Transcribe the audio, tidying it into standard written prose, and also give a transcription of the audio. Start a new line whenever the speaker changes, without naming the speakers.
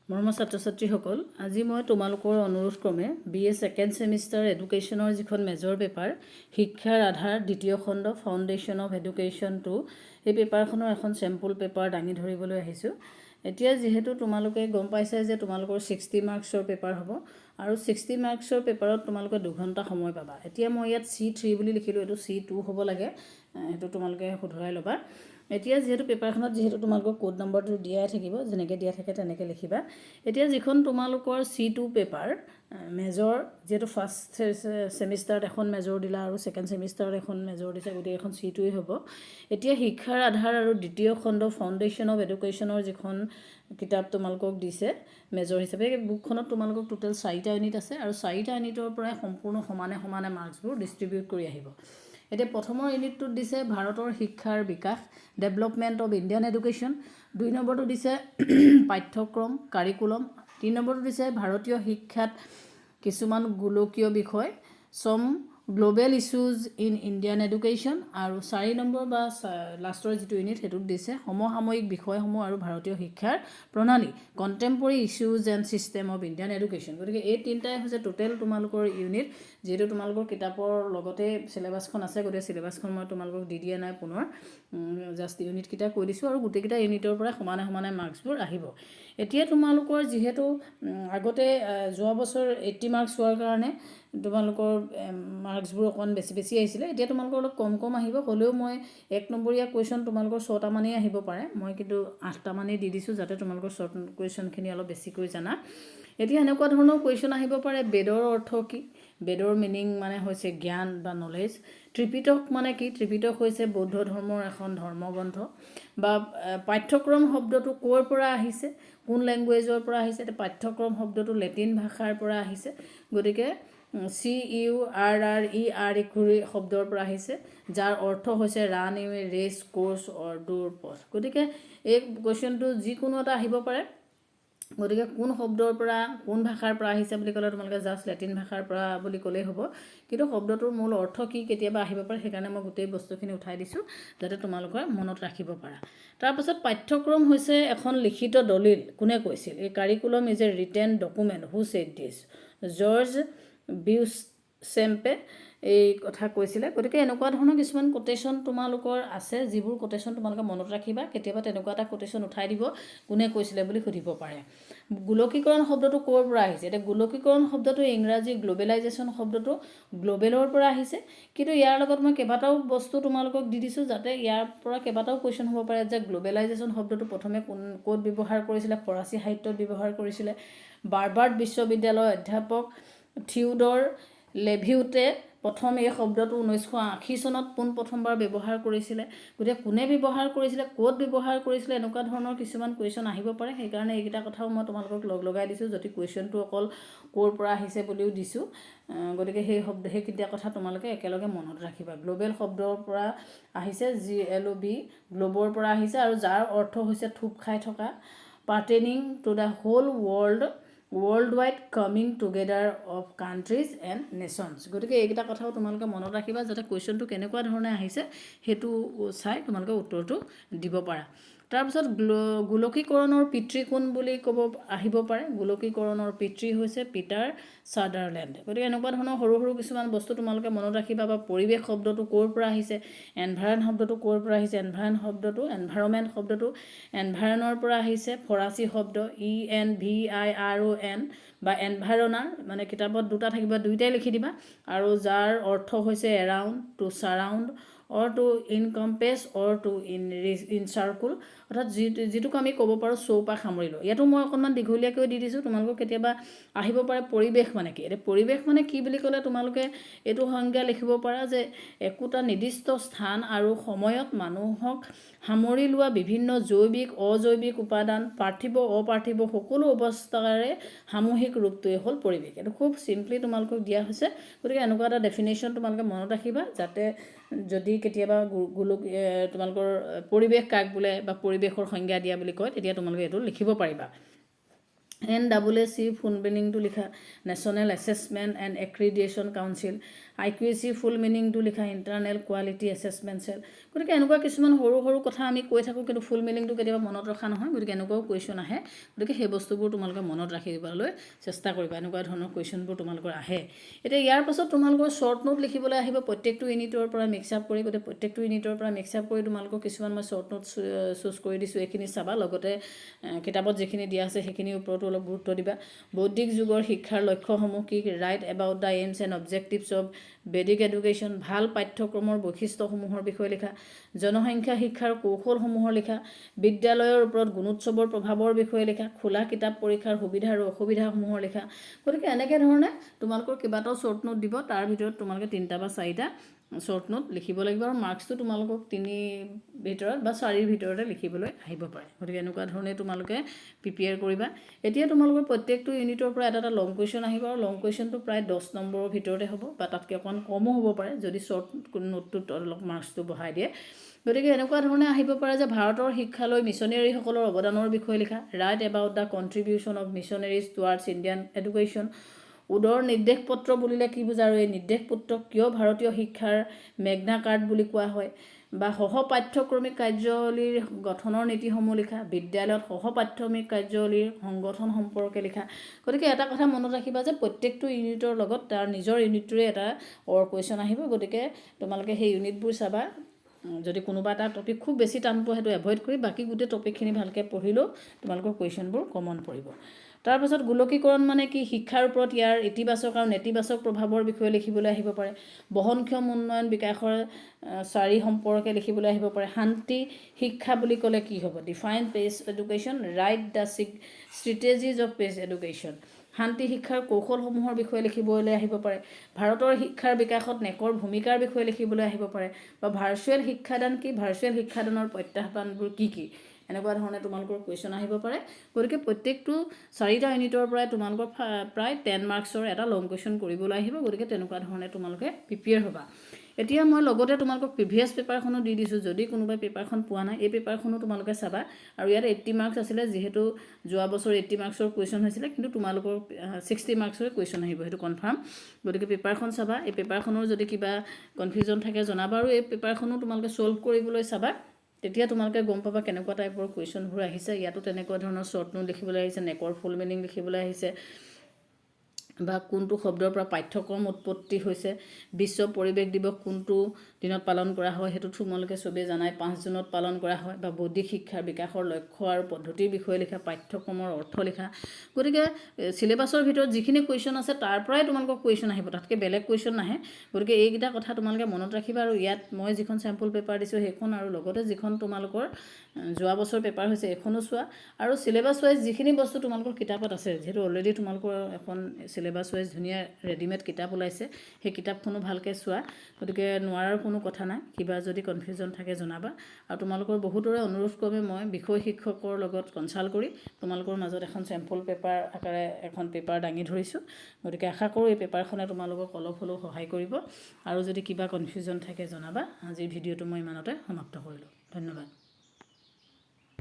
মৰমৰ ছাত্ৰ ছাত্ৰীসকল, আজি মই তোমালোকৰ অনুৰোধ ক্ৰমে BA ছেকেণ্ড ছেমিষ্টাৰ এডুকেশ্যনৰ যিখন মেজৰ পেপাৰ শিক্ষাৰ আধাৰ দ্বিতীয় খণ্ড ফাউণ্ডেশ্যন অফ এডুকেশ্যন 2 এই পেপাৰখনৰ এখন চেম্পুল পেপাৰ দাঙি ধৰিবলৈ আহিছোঁ। এতিয়া যিহেতু তোমালোকে গম পাইছা যে তোমালোকৰ 60 মাৰ্কছৰ পেপাৰ হ'ব আৰু 60 মাৰ্কছৰ পেপাৰত তোমালোকে 2 ঘণ্টা সময় পাবা। এতিয়া মই ইয়াত C3 বুলি লিখিলোঁ, এইটো C2 হ'ব লাগে, সেইটো তোমালোকে শুধৰাই ল'বা। এতিয়া যেহেতু পেপাৰখনত যেহেতু তোমালোকৰ কোড নম্বৰটো দিয়াই থাকিব, যেনেকৈ দিয়া থাকে তেনেকৈ লিখিবা। এতিয়া যিখন তোমালোকৰ C2 পেপাৰ মেজৰ, যিহেতু ফাৰ্ষ্ট ছেমিষ্টাৰত এখন মেজৰ দিলা আৰু ছেকেণ্ড ছেমিষ্টাৰত এখন মেজৰ দিছে, গতিকে এখন C2য়ে হ'ব। এতিয়া শিক্ষাৰ আধাৰ আৰু দ্বিতীয় খণ্ড ফাউণ্ডেশ্যন অফ এডুকেশ্যনৰ যিখন কিতাপ তোমালোকক দিছে মেজৰ হিচাপে, এই বুকখনত তোমালোকক টোটেল 4টা ইউনিট আছে আৰু 4টা ইউনিটৰ পৰাই সম্পূৰ্ণ সমানে সমানে মাৰ্কছবোৰ ডিষ্ট্ৰিবিউট কৰি আহিব। এতিয়া প্ৰথমৰ ইউনিটটোত দিছে ভাৰতৰ শিক্ষাৰ বিকাশ, ডেভেলপমেণ্ট অফ ইণ্ডিয়ান এডুকেশ্যন। 2 নম্বৰটো দিছে পাঠ্যক্ৰম, কাৰিকুলম। 3 নম্বৰটো দিছে ভাৰতীয় শিক্ষাত কিছুমান গোলকীয় বিষয়, সম global issues in Indian education. আৰু 4 নম্বৰ বা লাষ্টৰ যিটো ইউনিট সেইটোত দিছে সমসাময়িক বিষয়সমূহ আৰু ভাৰতীয় শিক্ষাৰ প্ৰণালী, কণ্টেম্পৰৰী issues and system of Indian education. গতিকে এই 3টাই হৈছে টোটেল তোমালোকৰ ইউনিট। যিহেতু তোমালোকৰ কিতাপৰ লগতে চিলেবাছখন আছে, গতিকে চিলেবাছখন মই তোমালোকক দি দিয়া নাই, পুনৰ জাষ্ট ইউনিটকেইটা কৈ দিছোঁ আৰু গোটেইকেইটা ইউনিটৰ পৰা সমানে সমানে মাৰ্কছবোৰ আহিব। এতিয়া তোমালোকৰ যিহেতু আগতে যোৱা বছৰ 80 মাৰ্কছ হোৱাৰ কাৰণে তোমালোকৰ মাৰ্কছবোৰ অকণমান বেছি আহিছিলে, এতিয়া তোমালোকৰ অলপ কম আহিব। হ'লেও মই 1 নম্বৰীয়া কুৱেশ্যন তোমালোকৰ 6টা মানেই আহিব পাৰে, মই কিন্তু 8টা মানেই দি দিছোঁ যাতে তোমালোকৰ শ্বৰ্ট কুৱেশ্যনখিনি অলপ বেছিকৈ জানা। এতিয়া এনেকুৱা ধৰণৰ কুৱেশ্যন আহিব পাৰে, বেদৰ অৰ্থ কি? বেদৰ মিনিং মানে হৈছে জ্ঞান বা নলেজ। ত্ৰিপিটক মানে কি? ত্ৰিপিটক হৈছে বৌদ্ধ ধৰ্মৰ এখন ধৰ্মগ্ৰন্থ। বা পাঠ্যক্ৰম শব্দটো ক'ৰ পৰা আহিছে, কোন লেংগুৱেজৰ পৰা আহিছে? এতিয়া পাঠ্যক্ৰম শব্দটো লেটিন ভাষাৰ পৰা আহিছে, গতিকে CURRER শব্দৰ পৰা আহিছে, যাৰ অৰ্থ হৈছে ৰান এৱে ৰেচ, কোৰ্চ অৰ দৌৰ পথ। গতিকে এই কুৱেশ্যনটো যিকোনো এটা আহিব পাৰে। গতিকে কোন শব্দৰ পৰা, কোন ভাষাৰ পৰা আহিছে বুলি ক'লে তোমালোকে জাষ্ট লেটিন ভাষাৰ পৰা বুলি ক'লেই হ'ব, কিন্তু শব্দটোৰ মূল অৰ্থ কি কেতিয়াবা আহিব পাৰে, সেইকাৰণে মই গোটেই বস্তুখিনি উঠাই দিছোঁ যাতে তোমালোকে মনত ৰাখিব পাৰা। তাৰপাছত পাঠ্যক্ৰম হৈছে এখন লিখিত দলিল, কোনে কৈছিল? এই curriculum is a written document, who said this? George Beauchamp এই কথা কৈছিলে। গতিকে এনেকুৱা ধৰণৰ কিছুমান কোটেশ্যন তোমালোকৰ আছে, যিবোৰ কোটেশ্যন তোমালোকে মনত ৰাখিবা। কেতিয়াবা তেনেকুৱা এটা কোটেশ্যন উঠাই দিব, কোনে কৈছিলে বুলি সুধিব পাৰে। গোলকীকৰণ শব্দটো ক'ৰ পৰা আহিছে? এতিয়া গোলকীকৰণ শব্দটো ইংৰাজী গ্ল'বেলাইজেশ্যন শব্দটো গ্ল'বেলৰ পৰা আহিছে, কিন্তু ইয়াৰ লগত মই কেইবাটাও বস্তু তোমালোকক দি দিছোঁ যাতে ইয়াৰ পৰা কেইবাটাও কুৱেশ্যন হ'ব পাৰে যে গ্ল'বেলাইজেশ্যন শব্দটো প্ৰথমে ক'ত ব্যৱহাৰ কৰিছিলে? ফৰাচী সাহিত্যত ব্যৱহাৰ কৰিছিলে। বাৰ্বাৰ্ড বিশ্ববিদ্যালয়ৰ অধ্যাপক থিওডৰ লেভিউটে প্ৰথম এই শব্দটো 1980 চনত পোনপ্ৰথমবাৰ ব্যৱহাৰ কৰিছিলে। গতিকে কোনে ব্যৱহাৰ কৰিছিলে, ক'ত ব্যৱহাৰ কৰিছিলে, এনেকুৱা ধৰণৰ কিছুমান কুৱেশ্যন আহিব পাৰে। সেইকাৰণে এইকেইটা কথাও মই তোমালোকক লগাই দিছোঁ, যদি কুৱেশ্যনটো অকল ক'ৰ পৰা আহিছে বুলিও দিছোঁ। গতিকে সেইকেইটা কথা তোমালোকে একেলগে মনত ৰাখিবা। গ্ল'বেল শব্দৰ পৰা আহিছে, GLOB গ্ল'বৰ পৰা আহিছে, আৰু যাৰ অৰ্থ হৈছে থোপ খাই থকা। Pertaining to the whole world wide coming together of countries and nations. গতিকে এইকেইটা কথাও তোমালোকে মনত ৰাখিবা যাতে কুৱেশ্যনটো কেনেকুৱা ধৰণে আহিছে সেইটো চাই তোমালোকে উত্তৰটো দিব পাৰা। তাৰপিছত গোলকীকৰণৰ পিতৃ কোন বুলি আহিব পাৰে। গোলকীকৰণৰ পিতৃ হৈছে পিটাৰ চাদাৰলেণ্ড। গতিকে এনেকুৱা ধৰণৰ সৰু কিছুমান বস্তু তোমালোকে মনত ৰাখিবা। বা পৰিৱেশ শব্দটো ক'ৰ পৰা আহিছে, এনভাইৰন শব্দটো ক'ৰ পৰা আহিছে? এনভাইৰনমেণ্ট শব্দটো এনভাইৰনৰ পৰা আহিছে, ফৰাচী শব্দ ENVIRON বা এনভাইৰনাৰ, মানে কিতাপত 2টা থাকিব, 2টাই লিখি দিবা। আৰু যাৰ অৰ্থ হৈছে এৰাউণ্ড, টু ছাৰাউণ্ড, অৰ টু ইনকম্পেছ, অৰ টু ইনচাৰ্কুল, অৰ্থাৎ যিটোক আমি ক'ব পাৰোঁ চৌপাশ সামৰি লওঁ। ইয়াতো মই অকণমান দীঘলীয়াকৈ দি দিছোঁ, তোমালোকক কেতিয়াবা আহিব পাৰে পৰিৱেশ মানে কি। এতিয়া পৰিৱেশ মানে কি বুলি ক'লে তোমালোকে এইটো সংজ্ঞা লিখিব পাৰা যে একোটা নিৰ্দিষ্ট স্থান আৰু সময়ত মানুহক সামৰি লোৱা বিভিন্ন জৈৱিক অজৈৱিক উপাদান, পাৰ্থিৱ অপাৰ্থিৱ সকলো অৱস্থাৰে সামূহিক ৰূপটোৱে হ'ল পৰিৱেশ। এইটো খুব চিম্পলি তোমালোকক দিয়া হৈছে। গতিকে এনেকুৱা এটা ডেফিনেশ্যন তোমালোকে মনত ৰাখিবা যাতে যদি কেতিয়াবা তোমালোকৰ পৰিৱেশ কাক বোলে বা পৰিৱেশৰ সংজ্ঞা দিয়া বুলি কয়, তেতিয়া তোমালোকে এইটো লিখিব পাৰিবা। NAAC ফুল মিনিংটো লিখা, national assessment and accreditation council. IQAC ফুল মিনিংটো লিখা, ইণ্টাৰনেল কোৱালিটি এছেছমেণ্ট চেল। গতিকে এনেকুৱা কিছুমান সৰু সৰু কথা আমি কৈ থাকোঁ, কিন্তু ফুল মিনিংটো কেতিয়াবা মনত ৰখা নহয়। গতিকে এনেকুৱাও কুৱেশ্যন আহে। গতিকে সেই বস্তুবোৰ তোমালোকে মনত ৰাখিবলৈ চেষ্টা কৰিবা, এনেকুৱা ধৰণৰ কুৱেশ্যনবোৰ তোমালোকৰ আহে। এতিয়া ইয়াৰ পাছত তোমালোকৰ শ্বৰ্ট নোট লিখিবলৈ আহিব প্ৰত্যেকটো ইউনিটৰ পৰা মিক্স আপ কৰি। গতিকে প্ৰত্যেকটো ইউনিটৰ পৰা মিক্স আপ কৰি তোমালোকৰ কিছুমান মই শ্বৰ্ট নোট চুজ কৰি দিছোঁ, এইখিনি চাবা। লগতে কিতাপত যিখিনি দিয়া আছে সেইখিনিৰ ওপৰতো অলপ গুৰুত্ব দিবা। বৌদ্ধিক যুগৰ শিক্ষাৰ লক্ষ্যসমূহ কি, right about the AIIMS and objectives of বেদিক education, ভাল পাঠ্যক্ৰমৰ বৈশিষ্ট্যসমূহৰ বিষয়ে লিখা। জনসংখ্যা শিক্ষাৰ কৌশলসমূহৰ লিখা। বিদ্যালয়ৰ ওপৰত গুণোৎসৱৰ প্ৰভাৱৰ বিষয়ে লিখা। খোলা কিতাপ পৰীক্ষাৰ সুবিধা আৰু অসুবিধাসমূহৰ লিখা। গতিকে এনেকৈ ধৰণে তোমালোকৰ কেইবাটাও শ্বৰ্ট নোট দিব, তাৰ ভিতৰত তোমালোকে 3টা বা 4টা শ্বৰ্ট নোট লিখিব লাগিব। আৰু মাৰ্কছটো তোমালোকক 3ৰ ভিতৰত বা 4ৰ ভিতৰতে লিখিবলৈ আহিব পাৰে। গতিকে এনেকুৱা ধৰণে তোমালোকে প্ৰিপেয়াৰ কৰিবা। এতিয়া তোমালোকৰ প্ৰত্যেকটো ইউনিটৰ পৰা এটা লং কুৱেশ্যন আহিব, আৰু লং কুৱেশ্যনটো প্ৰায় 10 নম্বৰৰ ভিতৰতে হ'ব, বা তাতকৈ অকণমান কমো হ'ব পাৰে যদি শ্বৰ্ট নোটটোত অলপ মাৰ্কছটো বঢ়াই দিয়ে। গতিকে এনেকুৱা ধৰণে আহিব পাৰে যে ভাৰতৰ শিক্ষালৈ মিছনেৰীসকলৰ অৱদানৰ বিষয়ে লিখা। Write about the contribution of missionaries towards Indian education. উদৰ নিৰ্দেশ পত্ৰ বুলিলে কি বুজা, আৰু এই নিৰ্দেশ পত্ৰক কিয় ভাৰতীয় শিক্ষাৰ মেগনা কাৰ্ট বুলি কোৱা হয়। বা সহ পাঠ্যক্ৰমিক কাৰ্যাৱলীৰ গঠনৰ নীতিসমূহ লিখা। বিদ্যালয়ত সহ পাঠ্যক্ৰমিক কাৰ্যাৱলীৰ সংগঠন সম্পৰ্কে লিখা। গতিকে এটা কথা মনত ৰাখিবা যে প্ৰত্যেকটো ইউনিটৰ লগত তাৰ নিজৰ ইউনিটটোৰে এটা কুৱেশ্যন আহিব। গতিকে তোমালোকে সেই ইউনিটবোৰ চাবা। যদি কোনোবা এটা টপিক খুব বেছি টান পোৱা সেইটো এভইড কৰি বাকী গোটেই টপিকখিনি ভালকৈ পঢ়িলেও তোমালোকৰ কুৱেশ্যনবোৰ কমন পৰিব। তাৰপাছত গোলকীকৰণ মানে কি, শিক্ষাৰ ওপৰত ইয়াৰ ইতিবাচক আৰু নেতিবাচক প্ৰভাৱৰ বিষয়ে লিখিবলৈ আহিব পাৰে। বহনক্ষম উন্নয়ন বিকাশৰ 4 সম্পৰ্কে লিখিবলৈ আহিব পাৰে। শান্তি শিক্ষা বুলি ক'লে কি হ'ব, define peace education, write the strategies of peace education. শান্তি শিক্ষাৰ কৌশলসমূহৰ বিষয়ে লিখিবলৈ আহিব পাৰে। ভাৰতৰ শিক্ষাৰ বিকাশত নেকৰ ভূমিকাৰ বিষয়ে লিখিবলৈ আহিব পাৰে। বা ভাৰ্চুৱেল শিক্ষাদান কি, ভাৰ্চুৱেল শিক্ষাদানৰ প্ৰত্যাহ্বানবোৰ কি কি, এনেকুৱা ধৰণে তোমালোকৰ কুৱেশ্যন আহিব পাৰে। গতিকে প্ৰত্যেকটো 4টা ইউনিটৰ পৰাই তোমালোকৰ প্ৰায় 10 মাৰ্কছৰ এটা লং কুৱেশ্যন কৰিবলৈ আহিব। গতিকে তেনেকুৱা ধৰণে তোমালোকে প্ৰিপেয়াৰ হ'বা। এতিয়া মই লগতে তোমালোকক প্ৰিভিয়াছ পেপাৰখনো দি দিছোঁ, যদি কোনোবাই পেপাৰখন পোৱা নাই এই পেপাৰখনো তোমালোকে চাবা। আৰু ইয়াত 80 মাৰ্কছ আছিলে, যিহেতু যোৱা বছৰ 80 মাৰ্কছৰ কুৱেশ্যন হৈছিলে, কিন্তু তোমালোকৰ 60 মাৰ্কছৰে কুৱেশ্যন আহিব, সেইটো কনফাৰ্ম। গতিকে পেপাৰখন চাবা। এই পেপাৰখনৰ যদি কিবা কনফিউজন থাকে জনাবা, আৰু এই পেপাৰখনো তোমালোকে ছল্ভ কৰিবলৈ চাবা। তেতিয়া তোমালোকে গম পাবা কেনেকুৱা টাইপৰ কুৱেশ্যনবোৰ আহিছে। ইয়াতো তেনেকুৱা ধৰণৰ শ্বৰ্ট নোট লিখিবলৈ আহিছে, নেকৰ ফুল মিনিং লিখিবলৈ আহিছে, বা কোনটো শব্দৰ পৰা পাঠ্যক্ৰম উৎপত্তি হৈছে। বিশ্ব পৰিৱেশ দিৱস কোনটো দিনত পালন কৰা হয়, সেইটো তোমালোকে চবেই জানাই, 5 জুনত পালন কৰা হয়। বা বৌদ্ধিক শিক্ষাৰ বিকাশৰ লক্ষ্য আৰু পদ্ধতিৰ বিষয়ে লিখা, পাঠ্যক্ৰমৰ অৰ্থ লিখা। গতিকে চিলেবাছৰ ভিতৰত যিখিনি কুৱেশ্যন আছে তাৰ পৰাই তোমালোকৰ কুৱেশ্যন আহিব, তাতকৈ বেলেগ কুৱেশ্যন নাহে। গতিকে এইকেইটা কথা তোমালোকে মনত ৰাখিবা। আৰু ইয়াত মই যিখন চেম্পল পেপাৰ দিছোঁ সেইখন, আৰু লগতে যিখন তোমালোকৰ যোৱা বছৰ পেপাৰ হৈছে এইখনো চোৱা। আৰু চিলেবাছ ৱাইজ যিখিনি বস্তু তোমালোকৰ কিতাপত আছে, যিহেতু অলৰেডি তোমালোকৰ এখন চিলেবাছ ৱাইজ ধুনীয়া ৰেডিমেড কিতাপ ওলাইছে, সেই কিতাপখনো ভালকৈ চোৱা। গতিকে নোৱাৰাৰ কোনো কথা নাই, কিবা যদি কনফিউজন থাকে জনাবা। আৰু তোমালোকৰ বহুতৰে অনুৰোধ ক্ৰমে মই বিষয় শিক্ষকৰ লগত কনচাল্ট কৰি তোমালোকৰ মাজত এখন চেম্পল পেপাৰ আকাৰে এখন পেপাৰ দাঙি ধৰিছোঁ। গতিকে আশা কৰোঁ এই পেপাৰখনে তোমালোকক অলপ হ'লেও সহায় কৰিব। আৰু যদি কিবা কনফিউজন থাকে জনাবা। আজিৰ ভিডিঅ'টো মই ইমানতে সমাপ্ত কৰিলোঁ। ধন্যবাদ।